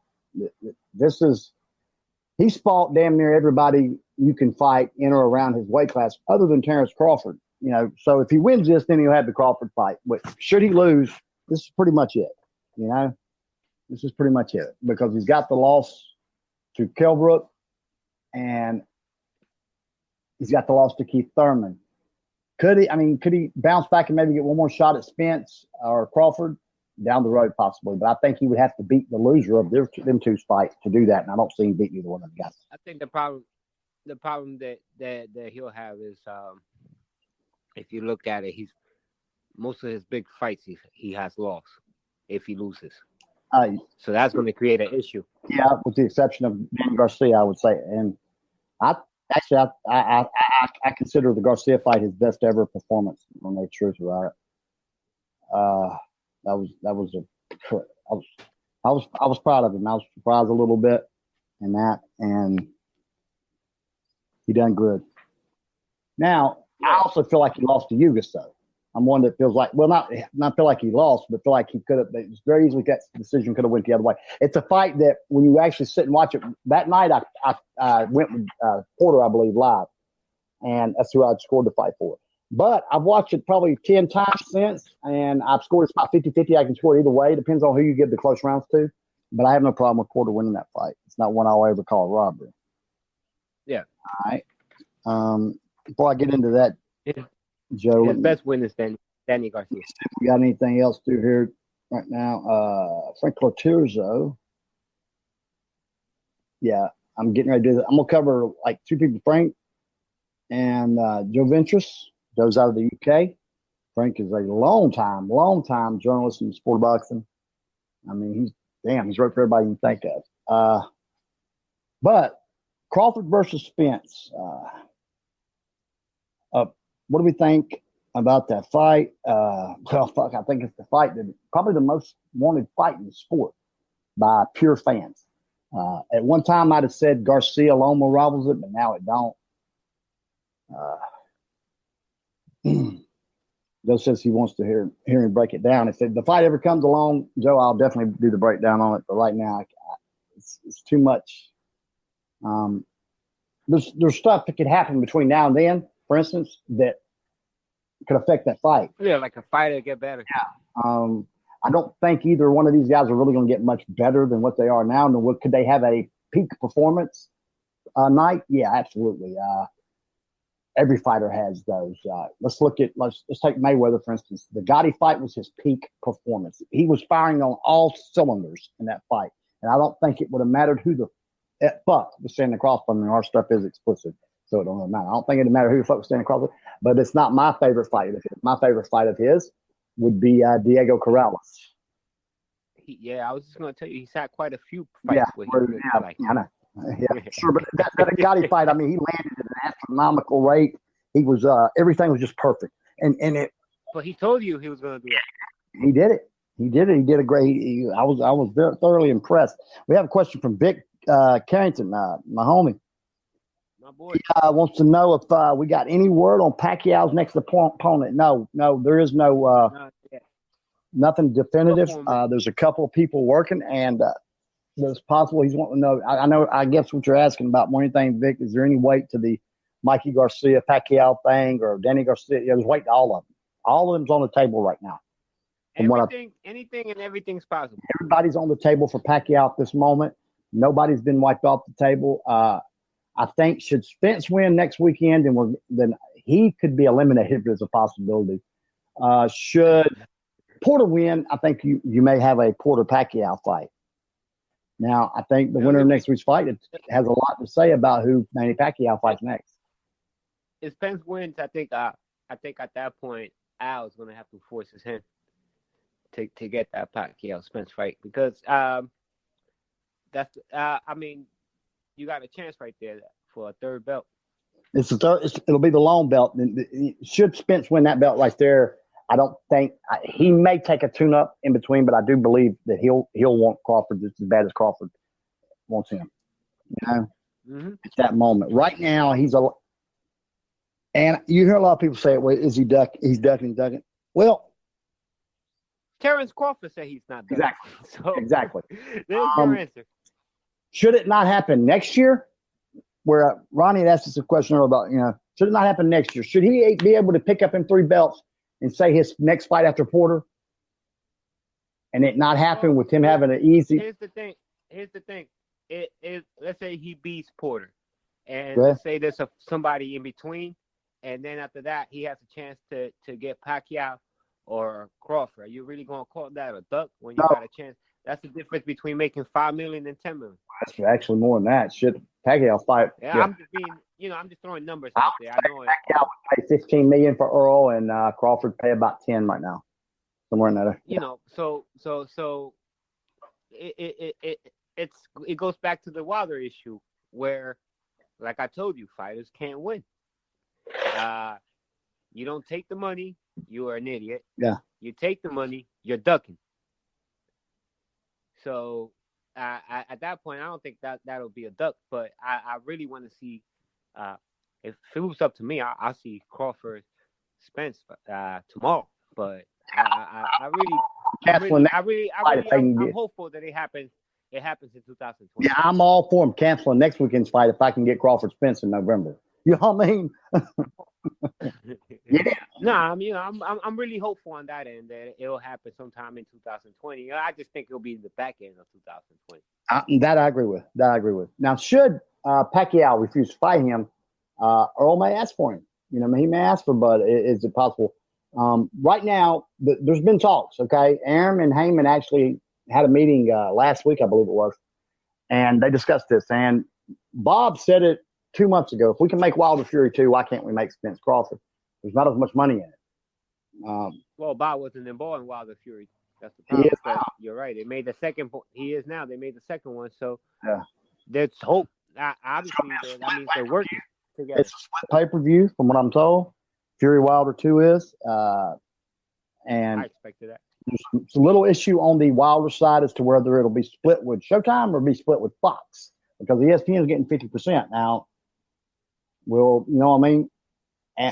He's fought damn near everybody you can fight in or around his weight class other than Terrence Crawford. So if he wins this, then he'll have the Crawford fight. But should he lose, this is pretty much it. This is pretty much it because he's got the loss to Kelbrook and he's got the loss to Keith Thurman. Could he bounce back and maybe get one more shot at Spence or Crawford down the road possibly? But I think he would have to beat the loser of them two fights to do that, and I don't see him beat either one of them guys. I think the problem that he'll have is if you look at it, most of his big fights he has lost if he loses. So that's going to create an issue. Yeah, with the exception of Dan Garcia, I would say, and I consider the Garcia fight his best ever performance. On the truth about it, I was proud of him. I was surprised a little bit in that, and he done good. Now, I also feel like he lost to Ugas, though. I'm one that feels like, well, not feel like he lost, but feel like he could have. It's very easily that decision could have went the other way. It's a fight that when you actually sit and watch it, that night I went with Porter, I believe, live, and that's who I'd scored the fight for. But I've watched it probably 10 times since, and I've scored it's about 50-50. I can score either way. It depends on who you give the close rounds to. But I have no problem with Porter winning that fight. It's not one I'll ever call a robbery. Yeah. All right. Before I get into that, Joe. His best win is Danny Garcia. If we got anything else to do here right now, Frank Cortuzzo. Yeah, I'm getting ready to do that. I'm going to cover like two people, Frank and Joe Ventris. Joe's out of the UK. Frank is a long time journalist in the sport of boxing. I mean, he's right for everybody you can think of. But Crawford versus Spence. what do we think about that fight? I think it's the fight that probably the most wanted fight in the sport by pure fans. At one time, I'd have said Garcia Loma rivals it, but now it don't. Joe says he wants to hear me break it down. If the fight ever comes along, Joe, I'll definitely do the breakdown on it. But right now, it's too much. There's stuff that could happen between now and then, for instance, that could affect that fight. Yeah, like a fighter get better. Yeah. I don't think either one of these guys are really going to get much better than what they are now. And could they have a peak performance night? Yeah, absolutely. Every fighter has those. Let's take Mayweather, for instance. The Gotti fight was his peak performance. He was firing on all cylinders in that fight. And I don't think it would have mattered who the fuck was standing across from him. Our stuff is explicit, so it don't really matter. I don't think it would matter who the fuck was standing across from him, but it's not my favorite fight of his. My favorite fight of his would be Diego Corrales. I was just going to tell you, he's had quite a few fights with him. I know. Yeah, sure, but that Gotti fight, I mean, he landed at an astronomical rate. He was everything was just perfect, and it. But he told you he was going to do it. He did it. He did it. He did a great. I was very thoroughly impressed. We have a question from Vic Carrington, my homie. My boy. He wants to know if we got any word on Pacquiao's next opponent. No, there is nothing definitive. There's a couple of people working, and it's possible he's wanting to know. I guess what you're asking about more than anything, Vic, is there any weight to the Mikey Garcia Pacquiao thing or Danny Garcia? Yeah, there's weight to all of them. All of them's on the table right now. Anything and everything's possible. Everybody's on the table for Pacquiao at this moment. Nobody's been wiped off the table. I think should Spence win next weekend, then he could be eliminated as a possibility. Should Porter win, I think you may have a Porter Pacquiao fight. Now, I think the winner of next week's fight has a lot to say about who Manny Pacquiao fights next. If Spence wins, I think at that point Al is going to have to force his hand to get that Pacquiao Spence fight because you got a chance right there for a third belt. It'll be the long belt. Should Spence win that belt right there, I don't think he may take a tune-up in between, but I do believe that he'll want Crawford just as bad as Crawford wants him. You know, At that moment. Right now, and you hear a lot of people say, "Well, is he ducking? He's ducking." Well, Terrence Crawford said he's not ducking. Exactly. There's your answer. Should it not happen next year? Where Ronnie had asked us a question earlier about, should it not happen next year? Should he be able to pick up in 3 belts and say his next fight after Porter, and it not happen with him having an easy? Here's the thing. Let's say he beats Porter, and let's say there's somebody in between, and then after that he has a chance to get Pacquiao or Crawford. Are you really gonna call that a duck when you got a chance? That's the difference between making $5 million and $10 million. That's actually more than that. Should Pacquiao fight? Yeah, I'm just being, I'm just throwing numbers out there. I know Pacquiao would pay $15 million for Earl, and Crawford pay about 10 right now, somewhere in that. So it goes back to the Wilder issue where, like I told you, fighters can't win. You don't take the money, you are an idiot. Yeah. You take the money, you're ducking. So at that point, I don't think that'll be a duck. But I really want to see if it was up to me, I'll see Crawford Spence tomorrow. But I'm hopeful that it happens. It happens in 2020. Yeah, I'm all for him canceling next weekend's fight if I can get Crawford Spence in November. You know what I mean? Yeah. No, I'm really hopeful on that end that it'll happen sometime in 2020. I just think it'll be the back end of 2020. That I agree with. Now, should Pacquiao refuse to fight him, Earl may ask for him. He may ask for Bud. Is it possible? Right now, there's been talks. Okay, Aaron and Heyman actually had a meeting last week, I believe it was, and they discussed this. And Bob said it 2 months ago. If we can make Wilder Fury 2, why can't we make Spence Crawford? There's not as much money in it. Well, Bob wasn't involved in Wilder Fury. That's the problem. You're right. They made the second. He is now. They made the second one. So there's hope. Obviously, that means they're working together. It's a split pay-per-view, from what I'm told. Fury Wilder 2 is. I And expected that. it's a little issue on the Wilder side as to whether it'll be split with Showtime or be split with Fox, because ESPN is getting 50% now. You know what I mean?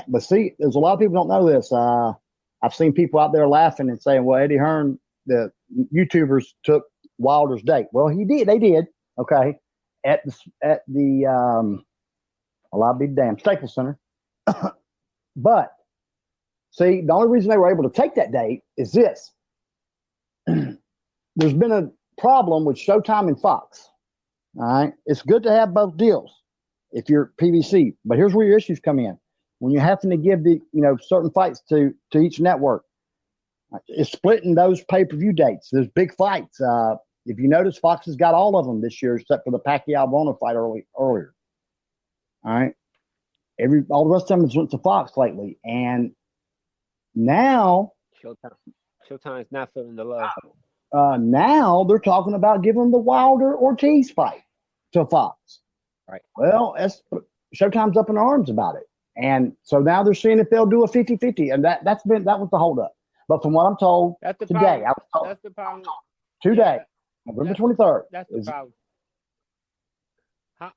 But see, there's a lot of people don't know this. I've seen people out there laughing and saying, well, Eddie Hearn, the YouTubers took Wilder's date. Well, he did. They did. Okay. At the well, I'll be damned, Staples Center. But see, the only reason they were able to take that date is this. There's been a problem with Showtime and Fox. All right. It's good to have both deals if you're PBC, but here's where your issues come in. When you're having to give the, certain fights to each network, it's splitting those pay-per-view dates. There's big fights. If you notice, Fox has got all of them this year except for the Pacquiao-Bonner fight earlier. All right. All the rest of them has went to Fox lately. And now Showtime is not feeling the love. Now they're talking about giving the Wilder Ortiz fight to Fox. Right. Well, Showtime's up in arms about it. And so now they're seeing if they'll do a 50-50. And that was the holdup. But from what I'm told that's the today, problem. That's the problem. Today, November 23rd. That's the problem.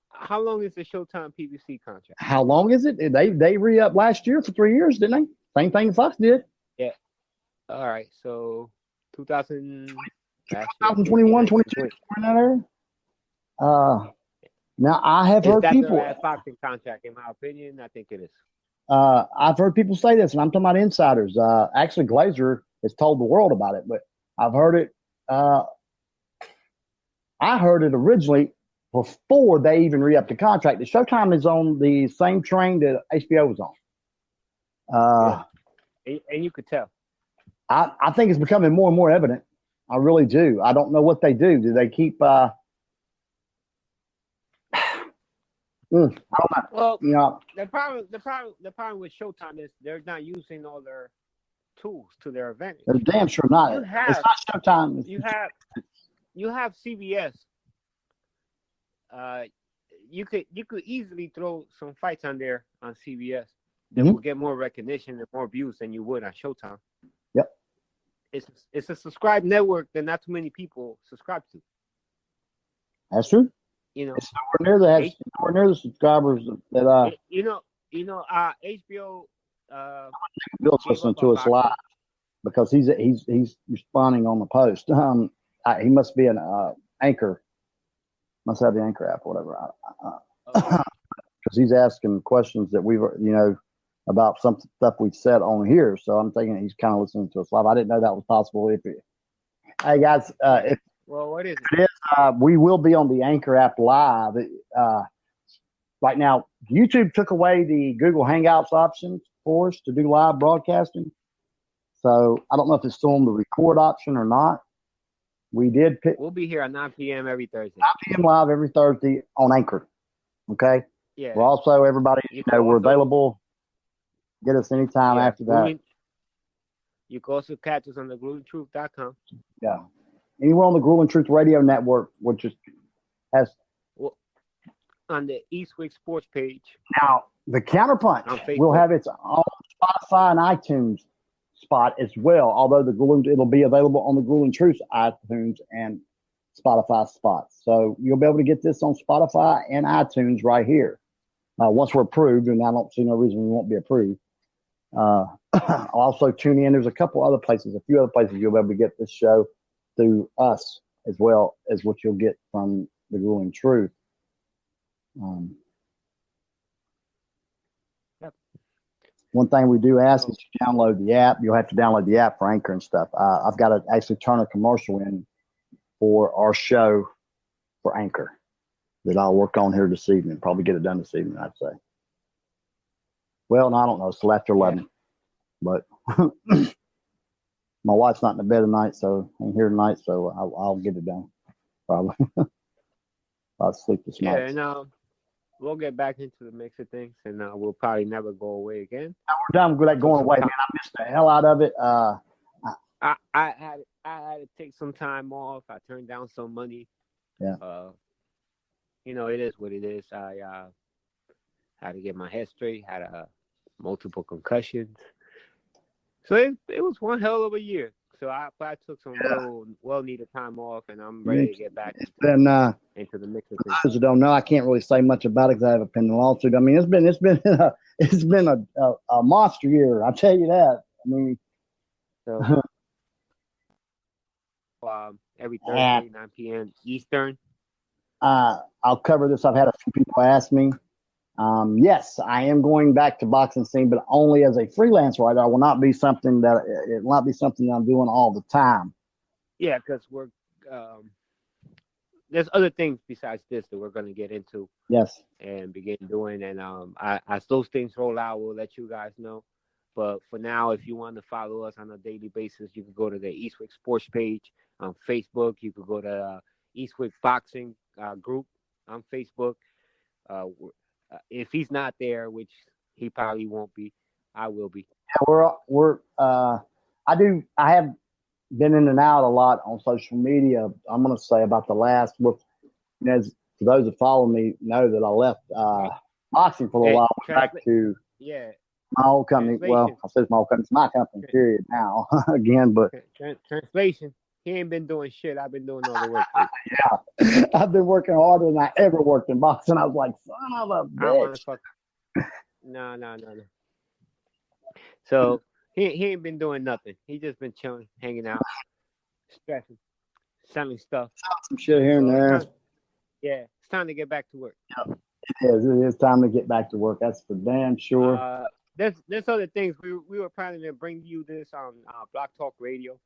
How long is the Showtime PBC contract? How long is it? They re-upped last year for 3 years, didn't they? Same thing Fox did. Yeah. All right. So 2021, 22, in that area. Now I have heard people. That's the last boxing contract, in my opinion. I think it is. I've heard people say this, and I'm talking about insiders. Actually, Glazer has told the world about it, but I've heard it. I heard it originally before they even re-upped the contract. The Showtime is on the same train that HBO was on. And you could tell. I think it's becoming more and more evident. I really do. I don't know what they do. Do they keep? I don't know. Well, the problem with Showtime is they're not using all their tools to their advantage. They're damn sure not. It's not Showtime. You have CBS. You could easily throw some fights on there on CBS that will get more recognition and more views than you would on Showtime. Yep. It's a subscribed network that not too many people subscribe to. That's true. It's nowhere near the subscribers that HBO. Bill's listening to us live because he's responding on the post. He must be an anchor. Must have the Anchor app or whatever. Because he's asking questions that we've about some stuff we've said on here. So I'm thinking he's kind of listening to us live. I didn't know that was possible. Hey guys, what is it? We will be on the Anchor app live. Right now, YouTube took away the Google Hangouts option for us to do live broadcasting. So I don't know if it's still on the record option or not. We did pick. We'll be here at 9 p.m. every Thursday. 9 p.m. live every Thursday on Anchor. Okay? Yeah. We're also, everybody, we're available. Get us anytime after that. You can also catch us on the GrulingTruth.com. Yeah. Anywhere on the Grueling Truth Radio Network, which has. On the Eastwick Sports page. Now, the Counterpunch will have its own Spotify and iTunes spot as well, although it'll be available on the Grueling Truth iTunes and Spotify spots. So you'll be able to get this on Spotify and iTunes right here. Once we're approved, and I don't see no reason we won't be approved. I'll also tune in. There's a few other places you'll be able to get this show through us as well as what you'll get from the Grueling Truth. One thing we do ask is to download the app. You'll have to download the app for Anchor and stuff. I've got to actually turn a commercial in for our show for Anchor that I'll work on here this evening. Probably get it done this evening, I'd say. Well, no, I don't know. It's till after 11. But my wife's not in the bed tonight, so I'm here tonight, so I'll get it done. Probably. I'll sleep this night. Yeah, and we'll get back into the mix of things, and we'll probably never go away again. We're done with that going away, man. I missed the hell out of it. I had to take some time off. I turned down some money. Yeah. It is what it is. I had to get my head straight. Had to multiple concussions. So it was one hell of a year. So I took some real well-needed time off, and I'm ready to get back into the mix of things. For those who don't know, I can't really say much about it because I have a pending lawsuit. I mean, it's been a monster year. I'll tell you that. I mean, so every Thursday, 9 p.m. Eastern. I'll cover this. I've had a few people ask me. Yes, I am going back to boxing scene, but only as a freelance writer. It will not be something that I'm doing all the time. Yeah, because we're there's other things besides this that we're going to get into. Yes, and begin doing. And as those things roll out, we'll let you guys know. But for now, if you want to follow us on a daily basis, you can go to the Eastwick Sports page on Facebook. You can go to Eastwick Boxing group on Facebook. If he's not there, which he probably won't be, I will be. Yeah, I have been in and out a lot on social media. I'm going to say about the last, as for those that follow me know that I left boxing for a little while, back to my old company. Well, I said my old company. It's my company, period, now, again. But translation, he ain't been doing shit. I've been doing all the work. Yeah, I've been working harder than I ever worked in boxing. I was like, son of a bitch. No. So he ain't been doing nothing. He just been chilling, hanging out, stressing, selling stuff. Some shit here and there. It's time to get back to work. Yep. It is time to get back to work. That's for damn sure. There's other things. We were planning to bring you this on Block Talk Radio.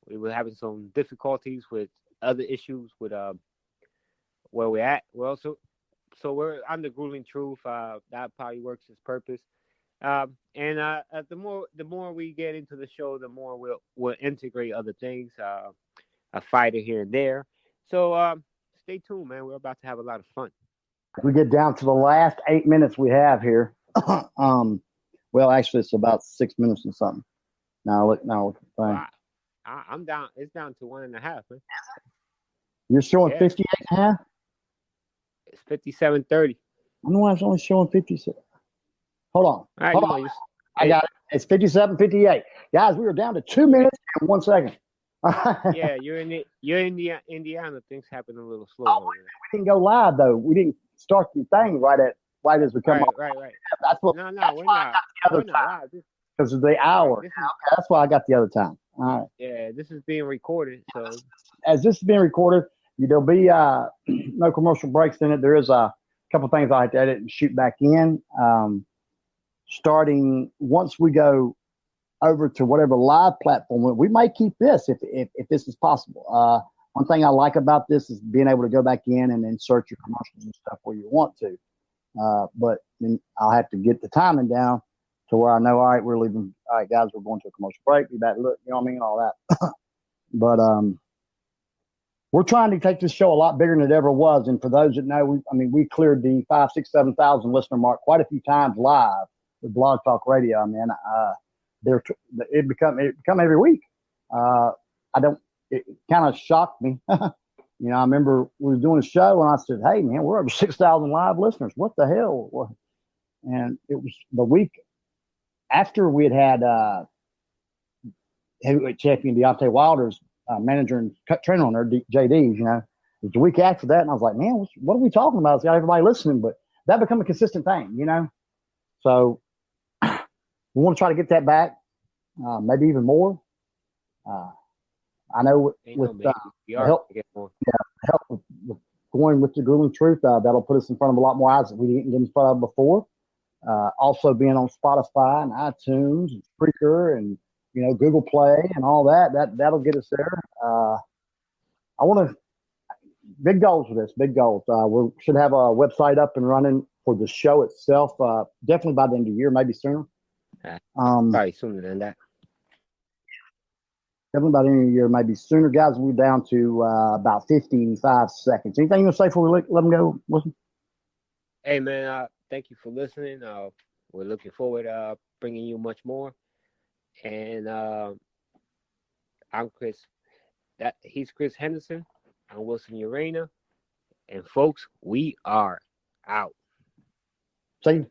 We were having some difficulties with other issues with where we're at. We're on the Grueling Truth. That probably works its purpose. And the more we get into the show, the more we'll integrate other things, a fighter here and there. So stay tuned, man. We're about to have a lot of fun. We get down to the last 8 minutes we have here. Well, actually, it's about 6 minutes and something. Now look. I'm down. It's down to 1.5, man. You're showing 58.5? It's 57:30. I know I was only showing 57. Hold on. All right, Hold on. I got it. It's 57:58. Guys, we are down to 2 minutes and 1 second. Yeah, you're in Indiana. Things happen a little slow. We didn't go live though. We didn't start the thing right as we come. Right. That's what. No, we're not live. Because of the hour. That's why I got the other time. All right. Yeah, this is being recorded. So as this is being recorded, there'll be no commercial breaks in it. There is a couple things I have to edit and shoot back in. Starting once we go over to whatever live platform, we might keep this if this is possible. One thing I like about this is being able to go back in and insert your commercials and stuff where you want to. But then I'll have to get the timing down to where I know, all right, we're leaving. All right, guys, we're going to a commercial break. Be back. Look, you know what I mean? All that. But we're trying to take this show a lot bigger than it ever was. And for those that know, we cleared the 5, 6, 7,000 listener mark quite a few times live with Blog Talk Radio. I mean, it become every week. It kind of shocked me. I remember we were doing a show and I said, hey man, we're over 6,000 live listeners. What the hell? And it was the week after we had heavyweight champion Deontay Wilder's manager and trainer on there, JD's, it was the week after that. And I was like, man, what are we talking about? It's got everybody listening, but that become a consistent thing, So we want to try to get that back, maybe even more. I know with the help with going with the Grueling Truth, that'll put us in front of a lot more eyes that we didn't get in front of before. Also being on Spotify and iTunes and Spreaker and Google Play and all that'll get us there. I want to big goals for this. Big goals. We should have a website up and running for the show itself. Definitely by the end of the year, maybe sooner. Probably sooner than that. Definitely by the end of the year, maybe sooner. Guys, we're down to about 55 seconds. Anything you want to say before we let them go? Wilson? Hey, man, thank you for listening. We're looking forward to bringing you much more. And I'm Chris. He's Chris Henderson. I'm Wilson Urena. And, folks, we are out. See you.